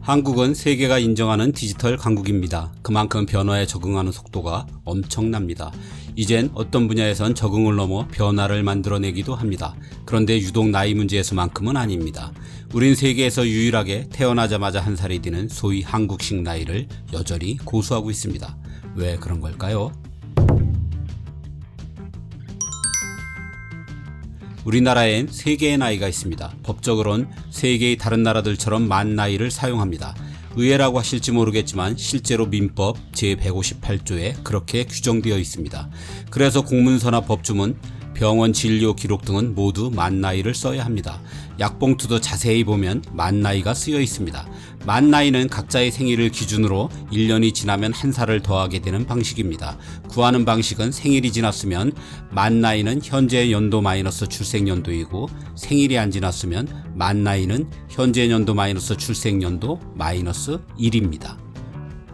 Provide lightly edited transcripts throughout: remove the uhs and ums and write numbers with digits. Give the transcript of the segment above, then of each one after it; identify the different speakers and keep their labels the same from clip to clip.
Speaker 1: 한국은 세계가 인정하는 디지털 강국입니다. 그만큼 변화에 적응하는 속도가 엄청납니다. 이젠 어떤 분야에선 적응을 넘어 변화를 만들어내기도 합니다. 그런데 유독 나이 문제에서만큼은 아닙니다. 우린 세계에서 유일하게 태어나자마자 한 살이 되는 소위 한국식 나이를 여전히 고수하고 있습니다. 왜 그런 걸까요? 우리나라엔 3개의 나이가 있습니다. 법적으론 3개의 다른 나라들처럼 만 나이를 사용합니다. 의외라고 하실지 모르겠지만 실제로 민법 제158조에 그렇게 규정되어 있습니다. 그래서 공문서나 법주문, 병원 진료 기록 등은 모두 만 나이를 써야 합니다. 약봉투도 자세히 보면 만 나이가 쓰여 있습니다. 만 나이는 각자의 생일을 기준으로 1년이 지나면 한 살을 더하게 되는 방식입니다. 구하는 방식은 생일이 지났으면 만 나이는 현재 연도 마이너스 출생연도이고, 생일이 안 지났으면 만 나이는 현재 연도 마이너스 출생연도 마이너스 1입니다.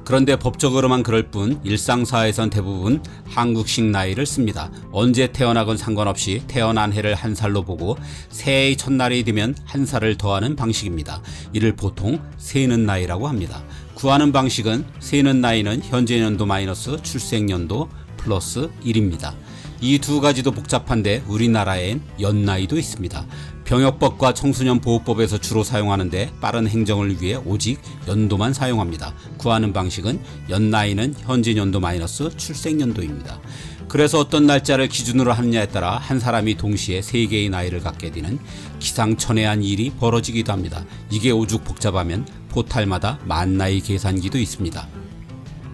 Speaker 1: 그런데 법적으로만 그럴 뿐 일상사에선 대부분 한국식 나이를 씁니다. 언제 태어나건 상관없이 태어난 해를 한 살로 보고 새해의 첫날이 되면 한 살을 더하는 방식입니다. 이를 보통 세는 나이라고 합니다. 구하는 방식은 세는 나이는 현재 연도 마이너스 출생연도 플러스 1입니다. 이 두 가지도 복잡한데 우리나라엔 연나이도 있습니다. 병역법과 청소년보호법에서 주로 사용하는데 빠른 행정을 위해 오직 연도만 사용합니다. 구하는 방식은 연나이는 현재 연도 마이너스 출생연도입니다. 그래서 어떤 날짜를 기준으로 하느냐에 따라 한 사람이 동시에 3개의 나이를 갖게 되는 기상천외한 일이 벌어지기도 합니다. 이게 오죽 복잡하면 포탈마다 만 나이 계산기도 있습니다.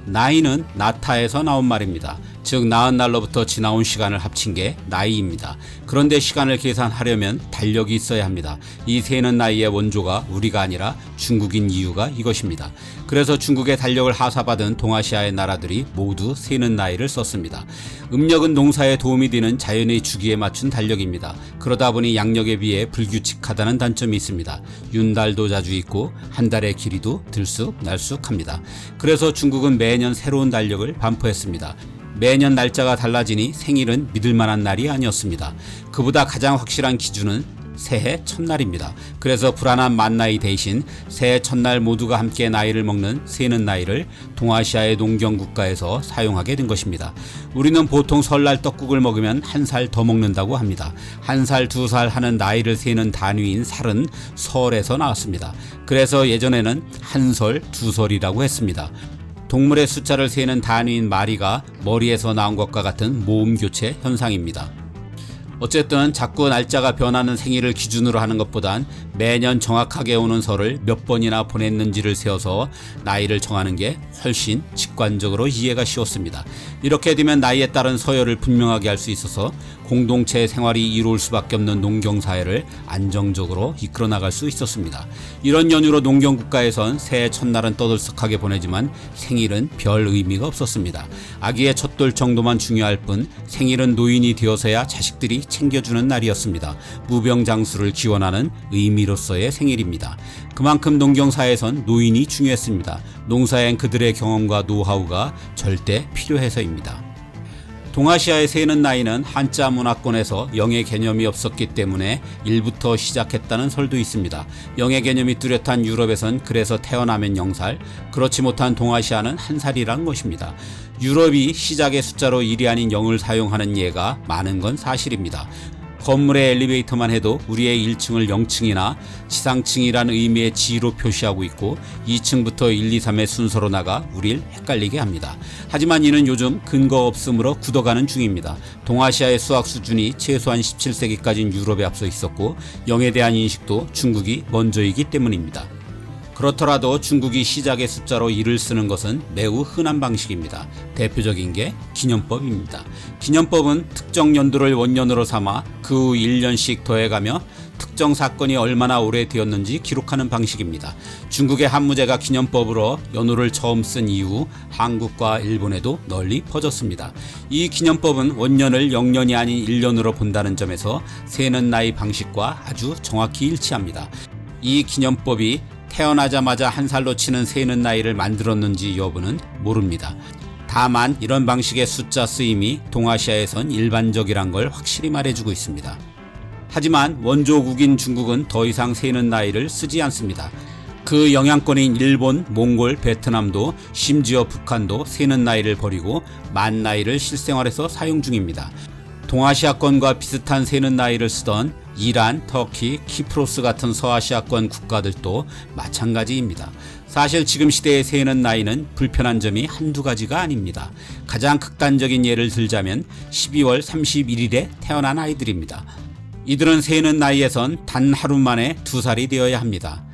Speaker 1: 나이는 나타에서 나온 말입니다. 즉 낳은 날로부터 지나온 시간을 합친 게 나이입니다. 그런데 시간을 계산하려면 달력이 있어야 합니다. 이 세는 나이의 원조가 우리가 아니라 중국인 이유가 이것입니다. 그래서 중국의 달력을 하사받은 동아시아의 나라들이 모두 세는 나이를 썼습니다. 음력은 농사에 도움이 되는 자연의 주기에 맞춘 달력입니다. 그러다 보니 양력에 비해 불규칙하다는 단점이 있습니다. 윤달도 자주 있고 한 달의 길이도 들쑥날쑥합니다. 그래서 중국은 매년 새로운 달력을 반포했습니다. 매년 날짜가 달라지니 생일은 믿을만한 날이 아니었습니다. 그보다 가장 확실한 기준은 새해 첫날입니다. 그래서 불안한 만 나이 대신 새해 첫날 모두가 함께 나이를 먹는 세는 나이를 동아시아의 농경국가에서 사용하게 된 것입니다. 우리는 보통 설날 떡국을 먹으면 한 살 더 먹는다고 합니다. 한 살, 2살 하는 나이를 세는 단위인 살은 설에서 나왔습니다. 그래서 예전에는 한 설, 2설이라고 했습니다. 동물의 숫자를 세는 단위인 마리가 머리에서 나온 것과 같은 모음교체 현상입니다. 어쨌든 자꾸 날짜가 변하는 생일을 기준으로 하는 것보단 매년 정확하게 오는 설을 몇 번이나 보냈는지를 세어서 나이를 정하는 게 훨씬 직관적으로 이해가 쉬웠습니다. 이렇게 되면 나이에 따른 서열을 분명하게 할 수 있어서 공동체 생활이 이루어질 수밖에 없는 농경사회를 안정적으로 이끌어 나갈 수 있었습니다. 이런 연유로 농경국가에선 새해 첫날은 떠들썩하게 보내지만 생일은 별 의미가 없었습니다. 아기의 첫돌 정도만 중요할 뿐 생일은 노인이 되어서야 자식들이 챙겨주는 날이었습니다. 무병장수를 기원하는 의미로서의 생일입니다. 그만큼 농경사에선 노인이 중요했습니다. 농사엔 그들의 경험과 노하우가 절대 필요해서입니다. 동아시아의 세는 나이는 한자 문화권에서 영의 개념이 없었기 때문에 일부터 시작했다는 설도 있습니다. 영의 개념이 뚜렷한 유럽에선 그래서 태어나면 0살, 그렇지 못한 동아시아는 한 살이라는 것입니다. 유럽이 시작의 숫자로 1이 아닌 0을 사용하는 예가 많은 건 사실입니다. 건물의 엘리베이터만 해도 우리의 1층을 0층이나 지상층이라는 의미의 G로 표시하고 있고 2층부터 1, 2, 3의 순서로 나가 우릴 헷갈리게 합니다. 하지만 이는 요즘 근거 없음으로 굳어가는 중입니다. 동아시아의 수학 수준이 최소한 17세기까지는 유럽에 앞서 있었고 0에 대한 인식도 중국이 먼저이기 때문입니다. 그렇더라도 중국이 시작의 숫자로 1을 쓰는 것은 매우 흔한 방식입니다. 대표적인 게 기년법입니다. 기년법은 특정 연도를 원년으로 삼아 그 후 1년씩 더해가며 특정 사건이 얼마나 오래되었는지 기록하는 방식입니다. 중국의 한무제가 기년법으로 연호를 처음 쓴 이후 한국과 일본에도 널리 퍼졌습니다. 이 기년법은 원년을 0년이 아닌 1년으로 본다는 점에서 세는 나이 방식과 아주 정확히 일치합니다. 이 기년법이 태어나자마자 한 살로 치는 세는 나이를 만들었는지 여부는 모릅니다. 다만 이런 방식의 숫자 쓰임이 동아시아에선 일반적이란 걸 확실히 말해주고 있습니다. 하지만 원조국인 중국은 더 이상 세는 나이를 쓰지 않습니다. 그 영향권인 일본, 몽골, 베트남도 심지어 북한도 세는 나이를 버리고 만 나이를 실생활에서 사용 중입니다. 동아시아권과 비슷한 세는 나이를 쓰던 이란, 터키, 키프로스 같은 서아시아권 국가들도 마찬가지입니다. 사실 지금 시대의 세는 나이는 불편한 점이 한두 가지가 아닙니다. 가장 극단적인 예를 들자면 12월 31일에 태어난 아이들입니다. 이들은 세는 나이에선 단 하루 만에 2살이 되어야 합니다.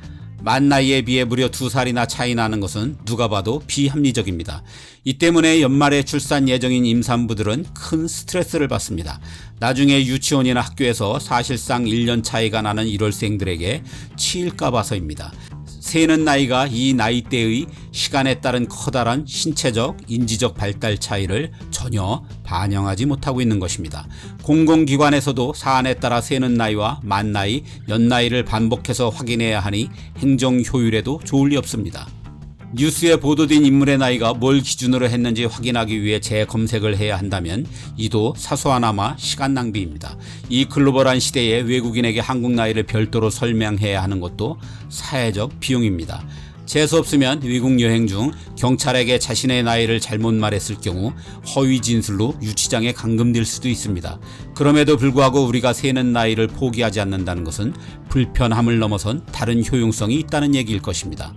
Speaker 1: 만 나이에 비해 무려 2살이나 차이 나는 것은 누가 봐도 비합리적입니다. 이 때문에 연말에 출산 예정인 임산부들은 큰 스트레스를 받습니다. 나중에 유치원이나 학교에서 사실상 1년 차이가 나는 1월생들에게 치일까 봐서입니다. 세는 나이가 이 나이대의 시간에 따른 커다란 신체적, 인지적 발달 차이를 전혀 반영하지 못하고 있는 것입니다. 공공기관에서도 사안에 따라 세는 나이와 만 나이, 연 나이를 반복해서 확인해야 하니 행정 효율에도 좋을 리 없습니다. 뉴스에 보도된 인물의 나이가 뭘 기준으로 했는지 확인하기 위해 재검색을 해야 한다면 이도 사소하나마 시간 낭비입니다. 이 글로벌한 시대에 외국인에게 한국 나이를 별도로 설명해야 하는 것도 사회적 비용입니다. 재수 없으면 외국 여행 중 경찰에게 자신의 나이를 잘못 말했을 경우 허위 진술로 유치장에 감금될 수도 있습니다. 그럼에도 불구하고 우리가 세는 나이를 포기하지 않는다는 것은 불편함을 넘어선 다른 효용성이 있다는 얘기일 것입니다.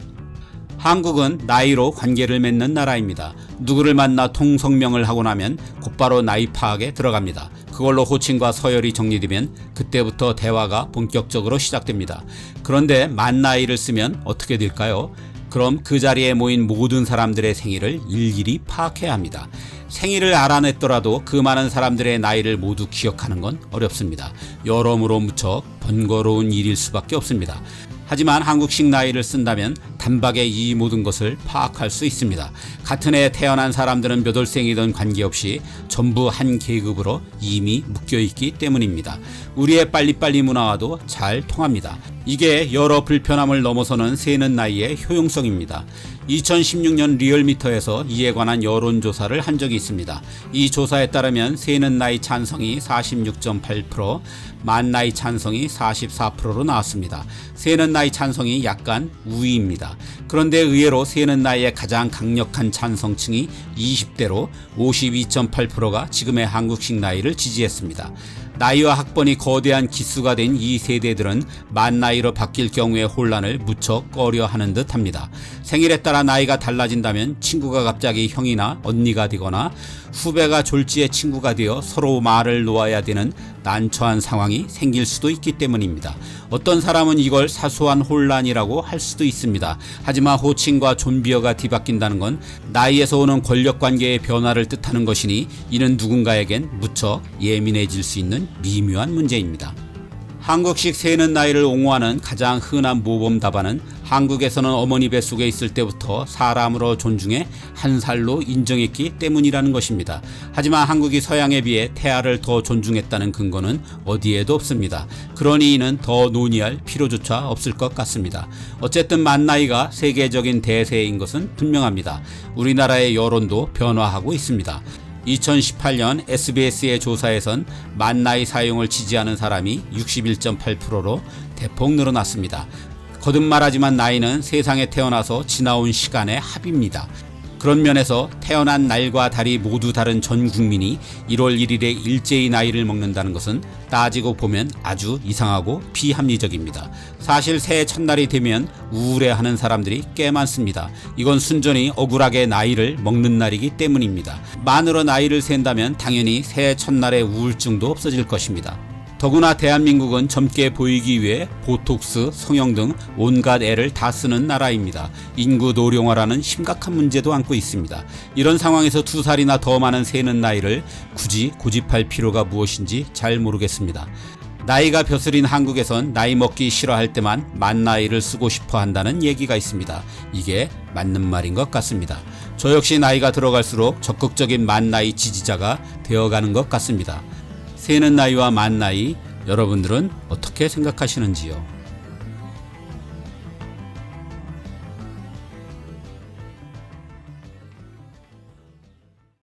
Speaker 1: 한국은 나이로 관계를 맺는 나라입니다. 누구를 만나 통성명을 하고 나면 곧바로 나이 파악에 들어갑니다. 그걸로 호칭과 서열이 정리되면 그때부터 대화가 본격적으로 시작됩니다. 그런데 만 나이를 쓰면 어떻게 될까요? 그럼 그 자리에 모인 모든 사람들의 생일을 일일이 파악해야 합니다. 생일을 알아냈더라도 그 많은 사람들의 나이를 모두 기억하는 건 어렵습니다. 여러모로 무척 번거로운 일일 수밖에 없습니다. 하지만 한국식 나이를 쓴다면 단박에 이 모든 것을 파악할 수 있습니다. 같은 해에 태어난 사람들은 몇 월생이든 관계없이 전부 한 계급으로 이미 묶여있기 때문입니다. 우리의 빨리빨리 문화와도 잘 통합니다. 이게 여러 불편함을 넘어서는 세는 나이의 효용성입니다. 2016년 리얼미터에서 이에 관한 여론조사를 한 적이 있습니다. 이 조사에 따르면 세는 나이 찬성이 46.8%, 만 나이 찬성이 44%로 나왔습니다. 세는 나이 찬성이 약간 우위입니다. 그런데 의외로 세는 나이의 가장 강력한 찬성층이 20대로 52.8%가 지금의 한국식 나이를 지지했습니다. 나이와 학번이 거대한 기수가 된 이 세대들은 만 나이로 바뀔 경우의 혼란을 무척 꺼려하는 듯합니다. 생일에 따라 나이가 달라진다면 친구가 갑자기 형이나 언니가 되거나 후배가 졸지에 친구가 되어 서로 말을 놓아야 되는 난처한 상황이 생길 수도 있기 때문입니다. 어떤 사람은 이걸 사소한 혼란이라고 할 수도 있습니다. 하지만 호칭과 존비어가 뒤바뀐다는 건 나이에서 오는 권력관계의 변화를 뜻하는 것이니 이는 누군가에겐 무척 예민해질 수 있는 미묘한 문제입니다. 한국식 세는 나이를 옹호하는 가장 흔한 모범 답안은 한국에서는 어머니 뱃속에 있을 때부터 사람으로 존중해 한 살로 인정했기 때문이라는 것입니다. 하지만 한국이 서양에 비해 태아를 더 존중했다는 근거는 어디에도 없습니다. 그러니 이는 더 논의할 필요조차 없을 것 같습니다. 어쨌든 만 나이가 세계적인 대세인 것은 분명합니다. 우리나라의 여론도 변화하고 있습니다. 2018년 SBS의 조사에선 만 나이 사용을 지지하는 사람이 61.8%로 대폭 늘어났습니다. 거듭 말하지만 나이는 세상에 태어나서 지나온 시간의 합입니다. 그런 면에서 태어난 날과 달이 모두 다른 전 국민이 1월 1일에 일제히 나이를 먹는다는 것은 따지고 보면 아주 이상하고 비합리적입니다. 사실 새해 첫날이 되면 우울해하는 사람들이 꽤 많습니다. 이건 순전히 억울하게 나이를 먹는 날이기 때문입니다. 만으로 나이를 센다면 당연히 새해 첫날의 우울증도 없어질 것입니다. 더구나 대한민국은 젊게 보이기 위해 보톡스, 성형 등 온갖 애를 다 쓰는 나라입니다. 인구 노령화라는 심각한 문제도 안고 있습니다. 이런 상황에서 2살이나 더 많은 세는 나이를 굳이 고집할 필요가 무엇인지 잘 모르겠습니다. 나이가 벼슬인 한국에선 나이 먹기 싫어할 때만 만 나이를 쓰고 싶어 한다는 얘기가 있습니다. 이게 맞는 말인 것 같습니다. 저 역시 나이가 들어갈수록 적극적인 만 나이 지지자가 되어가는 것 같습니다. 세는 나이와 만 나이, 여러분들은 어떻게 생각하시는지요?